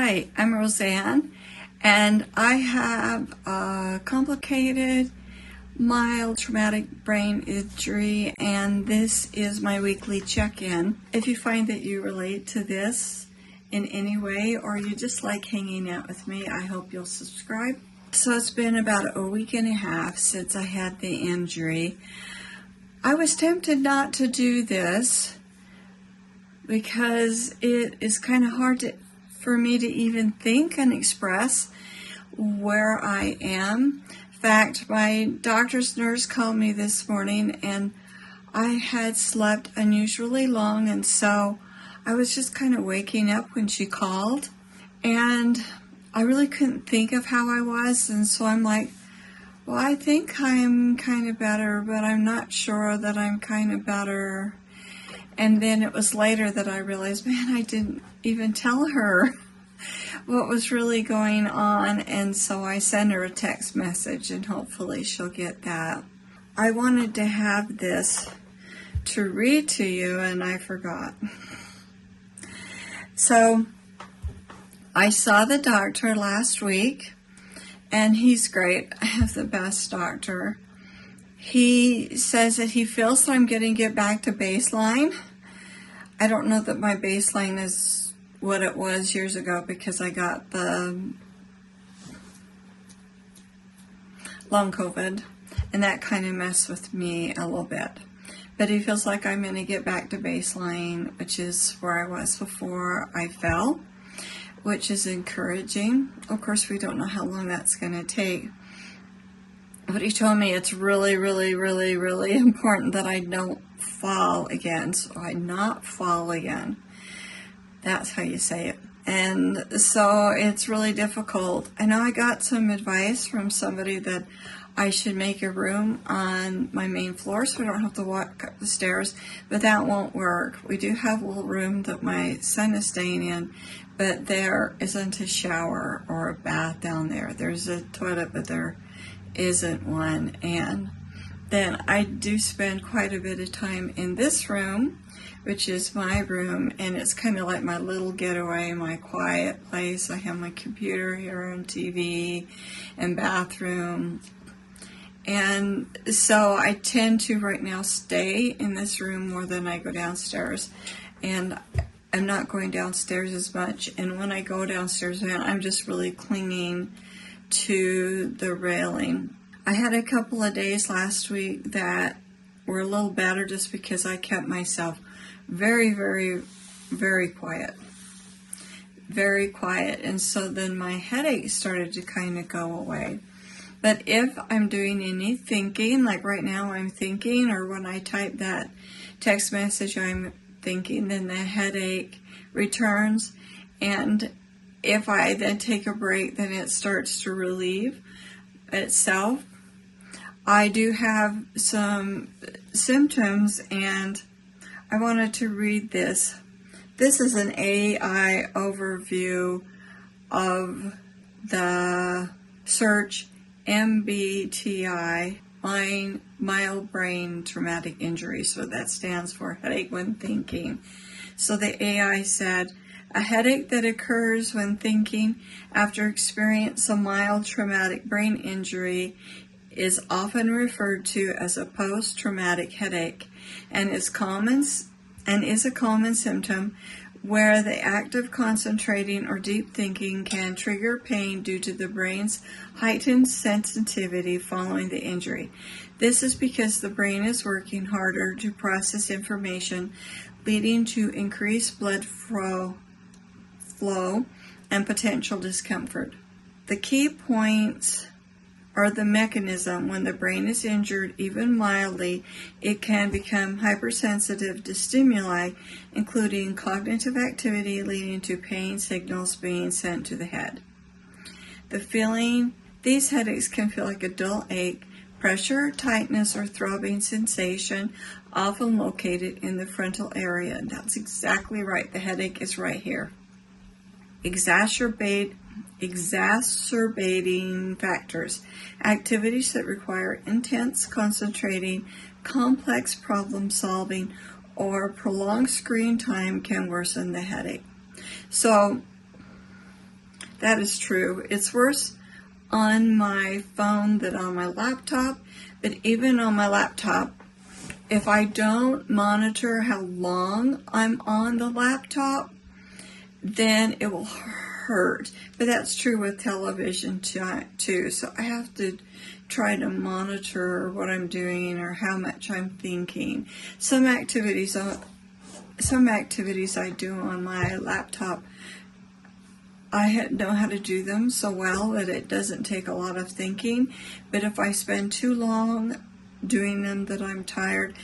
Hi, I'm Roseanne, and I have a complicated, mild traumatic brain injury, and this is my weekly check-in. If you find that you relate to this in any way, or you just like hanging out with me, I hope you'll subscribe. So it's been about a week and a half since I had the injury. I was tempted not to do this because it is kind of hard for me to even think and express where I am. In fact, my doctor's nurse called me this morning and I had slept unusually long, and so I was just kind of waking up when she called, and I really couldn't think of how I was, and so I'm like, well, I think I'm kind of better, but I'm not sure that I'm kind of better. And then it was later that I realized, man, I didn't even tell her what was really going on, and so I sent her a text message, and hopefully she'll get that. I wanted to have this to read to you, and I forgot. So I saw the doctor last week, and he's great. I have the best doctor. He says that he feels that I'm going to get back to baseline. I don't know that my baseline is what it was years ago because I got the long COVID, and that kind of messed with me a little bit. But he feels like I'm going to get back to baseline, which is where I was before I fell, which is encouraging. Of course, we don't know how long that's going to take. But he told me it's really, really, really, really important that I don't fall again. So I not fall again. That's how you say it. And so it's really difficult. I know I got some advice from somebody that I should make a room on my main floor so I don't have to walk up the stairs, but that won't work. We do have a little room that my son is staying in, but there isn't a shower or a bath down there. There's a toilet, but there isn't one. And then I do spend quite a bit of time in this room, which is my room, and it's kind of like my little getaway, my quiet place. I have my computer here and TV and bathroom. And so I tend to right now stay in this room more than I go downstairs. And I'm not going downstairs as much. And when I go downstairs, man, I'm just really clinging to the railing. I had a couple of days last week that were a little better just because I kept myself very, very, very quiet. Very quiet. And so then my headache started to kind of go away. But if I'm doing any thinking, like right now I'm thinking, or when I type that text message I'm thinking, then the headache returns. And if I then take a break, then it starts to relieve itself. I do have some symptoms, and I wanted to read this. This is an AI overview of the search mTBI, mild brain traumatic injury. So that stands for headache when thinking. So the AI said, a headache that occurs when thinking after experiencing a mild traumatic brain injury is often referred to as a post-traumatic headache and is a common symptom where the act of concentrating or deep thinking can trigger pain due to the brain's heightened sensitivity following the injury. This is because the brain is working harder to process information, leading to increased blood flow and potential discomfort. The key points are the mechanism. When the brain is injured, even mildly, it can become hypersensitive to stimuli, including cognitive activity, leading to pain signals being sent to the head. These headaches can feel like a dull ache, pressure, tightness, or throbbing sensation, often located in the frontal area. And that's exactly right. The headache is right here. Exacerbating factors. Activities that require intense concentrating, complex problem solving, or prolonged screen time can worsen the headache. So That is true. It's worse on my phone than on my laptop, but even on my laptop, if I don't monitor how long I'm on the laptop, then it will hurt. But that's true with television too. So I have to try to monitor what I'm doing or how much I'm thinking. Some activities I do on my laptop, I know how to do them so well that it doesn't take a lot of thinking. But if I spend too long doing them, that I'm tired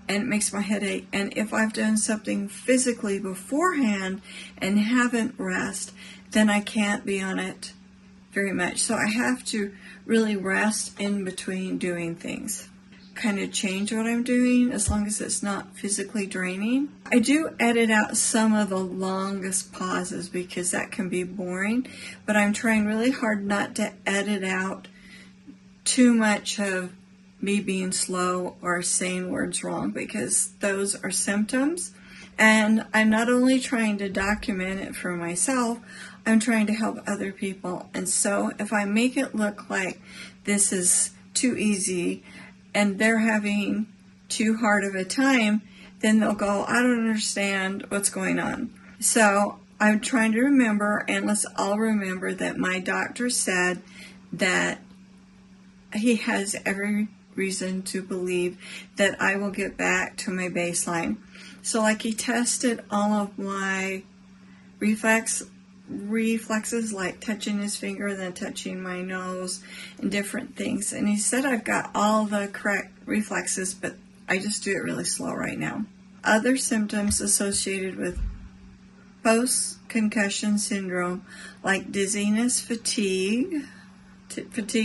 and it makes my head ache. And if I've done something physically beforehand and haven't rest, then I can't be on it very much. So I have to really rest in between doing things. Kind of change what I'm doing as long as it's not physically draining. I do edit out some of the longest pauses because that can be boring, but I'm trying really hard not to edit out too much of me being slow or saying words wrong, because those are symptoms. And I'm not only trying to document it for myself, I'm trying to help other people. And so if I make it look like this is too easy and they're having too hard of a time, then they'll go, I don't understand what's going on. So I'm trying to remember, and let's all remember that my doctor said that he has every reason to believe that I will get back to my baseline. So like he tested all of my reflexes, like touching his finger, then touching my nose and different things. And he said I've got all the correct reflexes, but I just do it really slow right now. Other symptoms associated with post-concussion syndrome, like dizziness, fatigue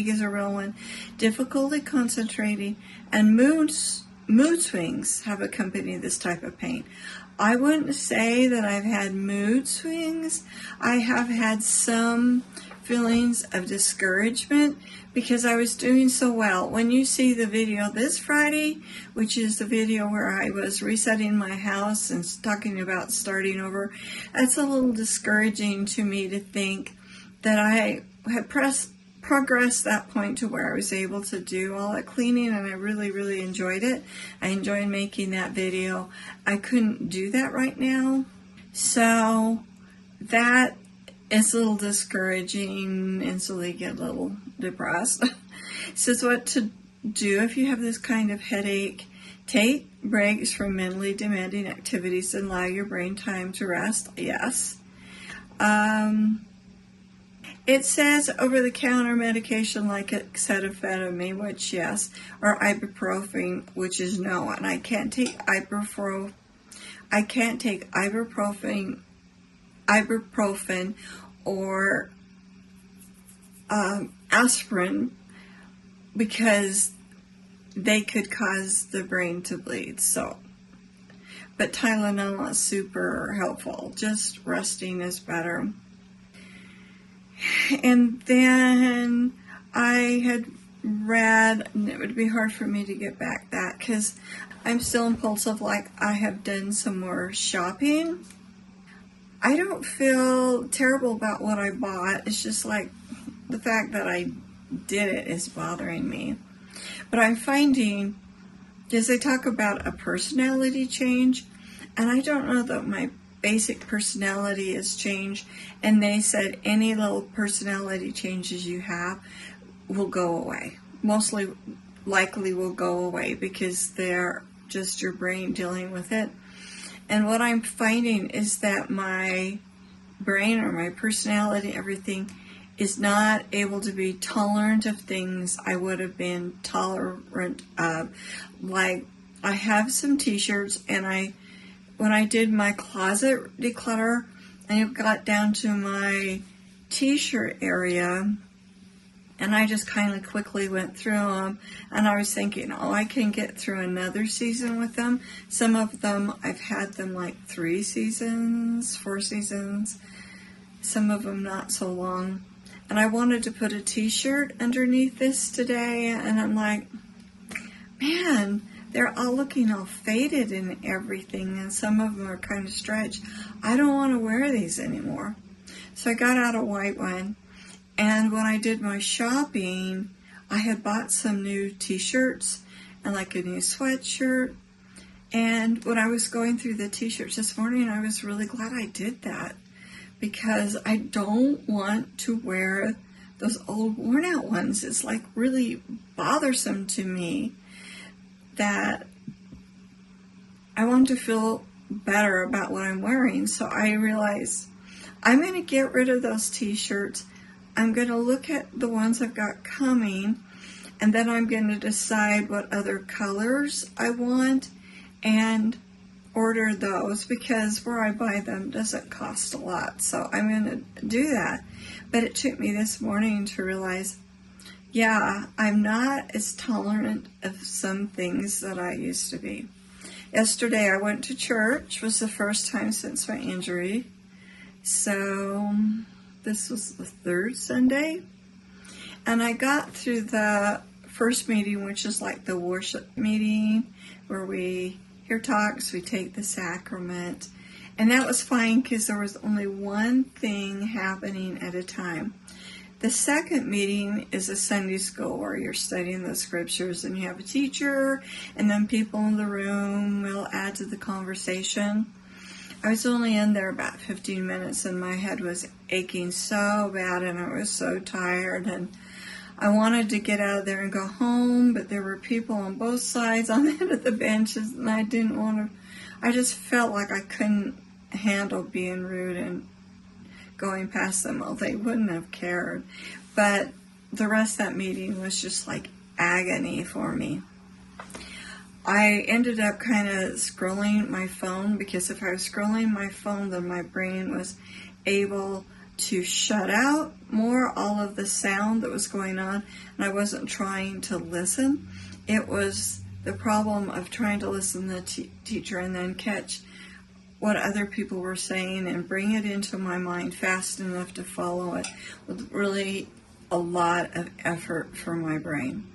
is a real one, difficulty concentrating, and mood swings have accompanied this type of pain. I wouldn't say that I've had mood swings. I have had some feelings of discouragement because I was doing so well. When you see the video this Friday, which is the video where I was resetting my house and talking about starting over, that's a little discouraging to me to think that I had progressed that point to where I was able to do all that cleaning, and I really, really enjoyed it. I enjoyed making that video. I couldn't do that right now, so that is a little discouraging, and so they get a little depressed. Says what to do if you have this kind of headache. Take breaks from mentally demanding activities and allow your brain time to rest. Yes. It says over-the-counter medication like acetaminophen, which yes, or ibuprofen, which is no. And I can't take ibuprofen or aspirin because they could cause the brain to bleed. So, but Tylenol is super helpful. Just resting is better. And then I had read, and it would be hard for me to get back that because I'm still impulsive, like I have done some more shopping. I don't feel terrible about what I bought. It's just like the fact that I did it is bothering me. But I'm finding, because they talk about a personality change, and I don't know that my basic personality has changed, and they said any little personality changes you have will go away. Mostly likely will go away because they're just your brain dealing with it. And what I'm finding is that my brain or my personality, everything, is not able to be tolerant of things I would have been tolerant of. Like, I have some t-shirts, and when I did my closet declutter, I got down to my t-shirt area, and I just kind of quickly went through them, and I was thinking, oh, I can get through another season with them. Some of them, I've had them like 3 seasons, 4 seasons, some of them not so long. And I wanted to put a t-shirt underneath this today, and I'm like, man, they're all looking all faded and everything, and some of them are kind of stretched. I don't want to wear these anymore. So I got out a white one, and when I did my shopping, I had bought some new t-shirts and like a new sweatshirt. And when I was going through the t-shirts this morning, I was really glad I did that, because I don't want to wear those old worn out ones. It's like really bothersome to me that I want to feel better about what I'm wearing. So I realized I'm going to get rid of those t-shirts. I'm going to look at the ones I've got coming, and then I'm going to decide what other colors I want and order those, because where I buy them doesn't cost a lot. So I'm going to do that. But it took me this morning to realize, yeah, I'm not as tolerant of some things that I used to be. Yesterday I went to church. It was the first time since my injury. So this was the third Sunday. And I got through the first meeting, which is like the worship meeting, where we hear talks, we take the sacrament. And that was fine because there was only one thing happening at a time. The second meeting is a Sunday school where you're studying the scriptures and you have a teacher, and then people in the room will add to the conversation. I was only in there about 15 minutes and my head was aching so bad and I was so tired, and I wanted to get out of there and go home, but there were people on both sides on the end of the benches, and I didn't want to. I just felt like I couldn't handle being rude and going past them. Well, they wouldn't have cared, but the rest of that meeting was just like agony for me. I ended up kind of scrolling my phone, because if I was scrolling my phone, then my brain was able to shut out more all of the sound that was going on, and I wasn't trying to listen. It was the problem of trying to listen to the teacher and then catch what other people were saying and bring it into my mind fast enough to follow it, with really a lot of effort for my brain.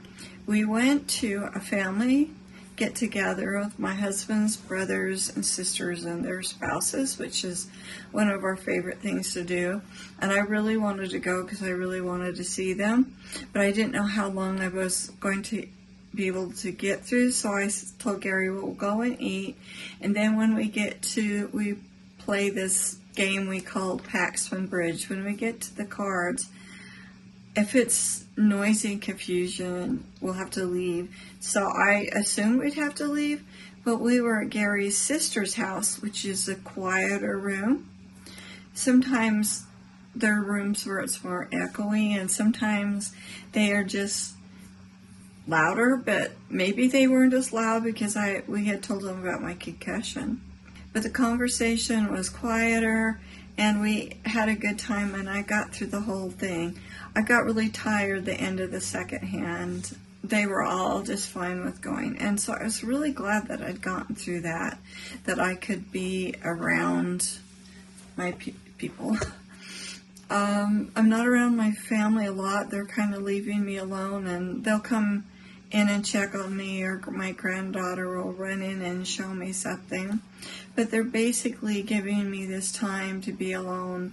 We went to a family get together with my husband's brothers and sisters and their spouses, which is one of our favorite things to do. And I really wanted to go because I really wanted to see them, but I didn't know how long I was going to be able to get through. So I told Gary, we'll go and eat, and then when we play this game we call Paxman Bridge. When we get to the cards, if it's noisy and confusion, we'll have to leave. So I assumed we'd have to leave, but we were at Gary's sister's house, which is a quieter room. Sometimes there are rooms where it's more echoey, and sometimes they are just louder, but maybe they weren't as loud because we had told them about my concussion. But the conversation was quieter, and we had a good time, and I got through the whole thing. I got really tired the end of the second hand. They were all just fine with going, and so I was really glad that I'd gotten through that I could be around my people. I'm not around my family a lot. They're kind of leaving me alone, and they'll come in and check on me, or my granddaughter will run in and show me something. But they're basically giving me this time to be alone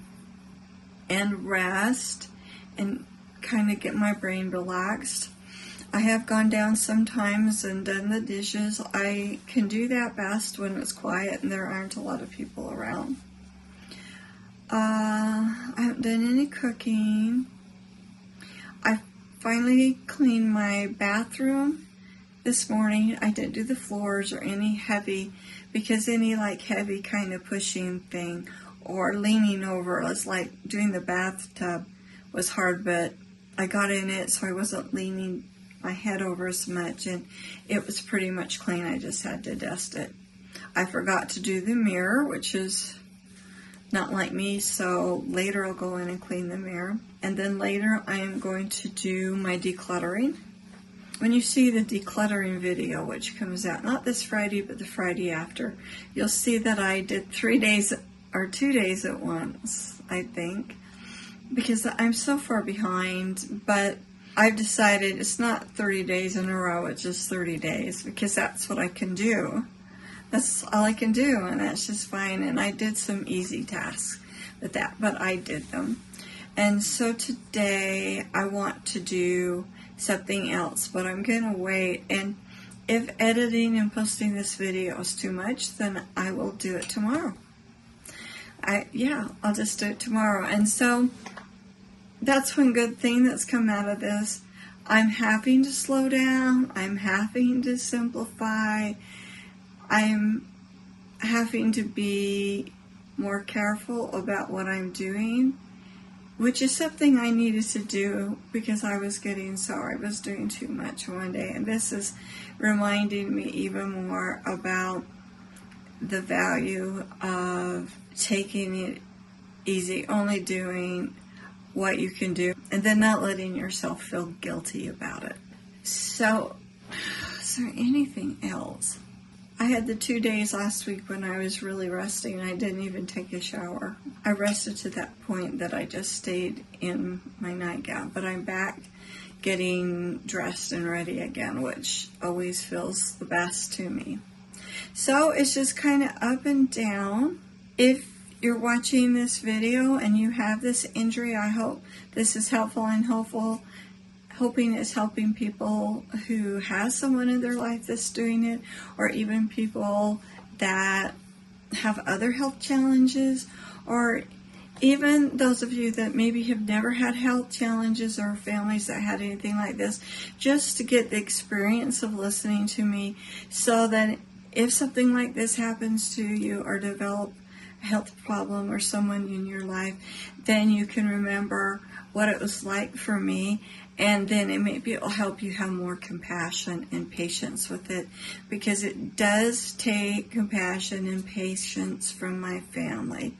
and rest and kind of get my brain relaxed. I have gone down sometimes and done the dishes. I can do that best when it's quiet and there aren't a lot of people around. I haven't done any cooking. I finally cleaned my bathroom this morning. I didn't do the floors or any heavy, because any like heavy kind of pushing thing or leaning over, it was like doing the bathtub was hard, but I got in it so I wasn't leaning my head over as much, and it was pretty much clean. I just had to dust it. I forgot to do the mirror, which is not like me, so later I'll go in and clean the mirror. And then later I am going to do my decluttering. When you see the decluttering video, which comes out not this Friday, but the Friday after, you'll see that I did 3 days or 2 days at once, I think, because I'm so far behind. But I've decided it's not 30 days in a row, it's just 30 days, because that's what I can do. That's all I can do, and that's just fine. And I did some easy tasks. with that, but I did them. And so today I want to do something else, but I'm going to wait. And if editing and posting this video is too much, then I will do it tomorrow. I'll just do it tomorrow. And so that's one good thing that's come out of this. I'm having to slow down. I'm having to simplify. I'm having to be more careful about what I'm doing, which is something I needed to do because I was getting sore. I was doing too much one day, and this is reminding me even more about the value of taking it easy, only doing what you can do, and then not letting yourself feel guilty about it. So, is there anything else? I had the 2 days last week when I was really resting, and I didn't even take a shower. I rested to that point that I just stayed in my nightgown, but I'm back getting dressed and ready again, which always feels the best to me. So it's just kind of up and down. If you're watching this video and you have this injury, I hope this is helpful and hoping it's helping people who have someone in their life that's doing it, or even people that have other health challenges, or even those of you that maybe have never had health challenges or families that had anything like this, just to get the experience of listening to me, so that if something like this happens to you or develop a health problem or someone in your life, then you can remember what it was like for me, and then it'll help you have more compassion and patience with it, because it does take compassion and patience from my family.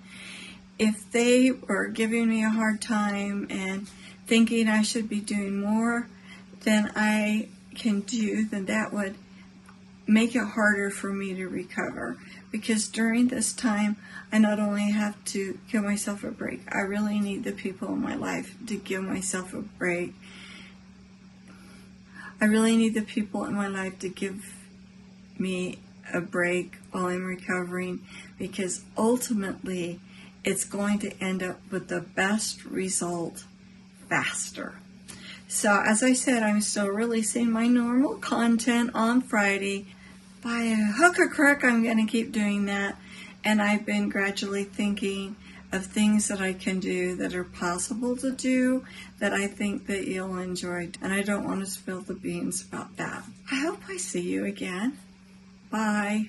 If they were giving me a hard time and thinking I should be doing more than I can do, then that would make it harder for me to recover, because during this time I not only have to give myself a break, I really need the people in my life to give myself a break. I really need the people in my life to give me a break while I'm recovering, because ultimately it's going to end up with the best result faster. So as I said, I'm still releasing my normal content on Friday. By hook or crook, I'm going to keep doing that. And I've been gradually thinking of things that I can do that are possible to do, that I think that you'll enjoy. And I don't want to spill the beans about that. I hope I see you again. Bye.